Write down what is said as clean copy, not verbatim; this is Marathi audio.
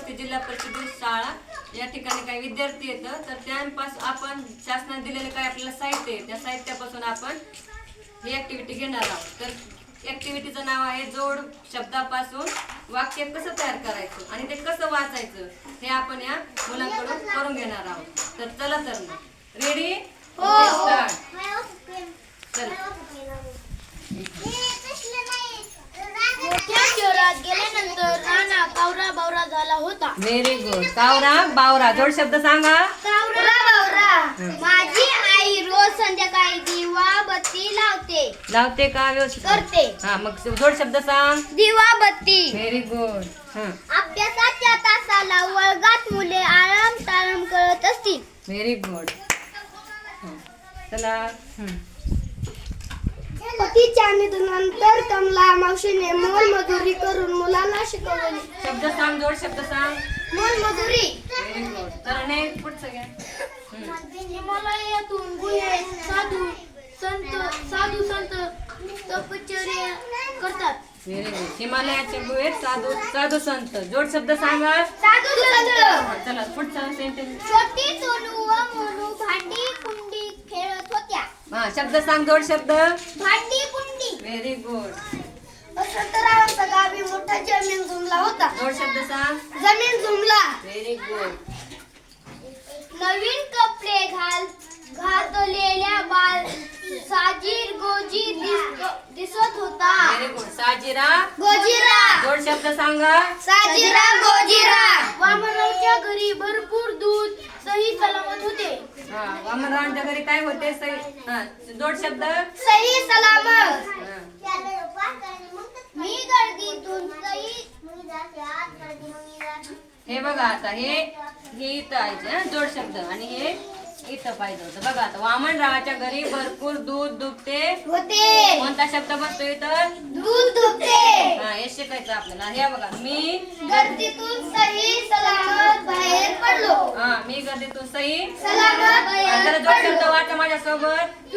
वस्ती जिल्हा परिषद शाळा या ठिकाणी काही विद्यार्थी येतं, तर त्यांपासून आपण शासनाने दिलेलं काय आपल्याला साहित्य आहे, त्या साहित्यापासून आपण ही ऍक्टिव्हिटी घेणार आहोत. तर ऍक्टिव्हिटीचं नाव आहे जोड शब्दापासून वाक्य कसं तयार करायचं आणि ते कसं वाचायचं हे आपण या मुलांकडून करून घेणार आहोत. तर चला तर मग रेडी स्टार्ट. चला. मोठ्या शहरात गेल्यानंतर राणा कावरा बावरा झाला होता. Very good. कावरा बावरा. जोड शब्द सांगा. कावरा बावरा. माझी आई रोज संध्याकाळी दिवा बत्ती लावते. लावते का व्यवस्थित करते. हा मग जोड शब्द सांग. दिवा बत्ती. Very good. हा अभ्यासाच्या तासाला वर्गात मुले आराम ताराम करत असतील. Very good. चला. पतीच्या निधनानंतर कमला मावशीने मोलमजुरी करून मुलांना शिकवले. शब्द सांग. जोड शब्द सांग. मोलमजुरी. Very good. तर ने पुढचं घ्या. हिमालयातून गुहे साधू संत तपश्चर्या करतात. Very good. हिमालयाचे गुहेत साधू संत. जोड शब्द सांगा. साधू संत. चला पुढचा सेंटेन्स. छोटी सोनू व मोनू भांडी कुंडी खेळत होत्या. हा शब्द सांग. जोड शब्द. भांडी कुंडी. Very good. वसंतरावांचा गावी मोठा जमीन जुमला होता. जोड शब्द सांग. जमीन जुमला. Very good. नवीन कपडे घातलेल्या बाल साजीर गोजी दिसत होता. Very good. साजिरा. गोजीरा. जोड शब्द सांगा. साजीरा गोजीरा. वामनरावच्या घरी भरपूर दूध सही सलामत होते. हा वामनरावांच्या घरी काय होते. हा जोड शब्द. सही सलामत. हा. मी गर्दीतून सही. हे बघा आता हे इथं आहे जोड शब्द आणि हे इथं पाहिजे होतं. बघा आता वामनरावाच्या घरी भरपूर दूध दुभते होते. कोणता शब्द बसतो इथं. दूध दुभते. हा हे शिकायचं आपल्याला. हे बघा मी गर्दीतून सही सलामत बाहेर पडलो. हा मी गर्दीतून सही सलामत जरा बाहेर जोड शब्द पडलो. वाचा माझ्यासोबत.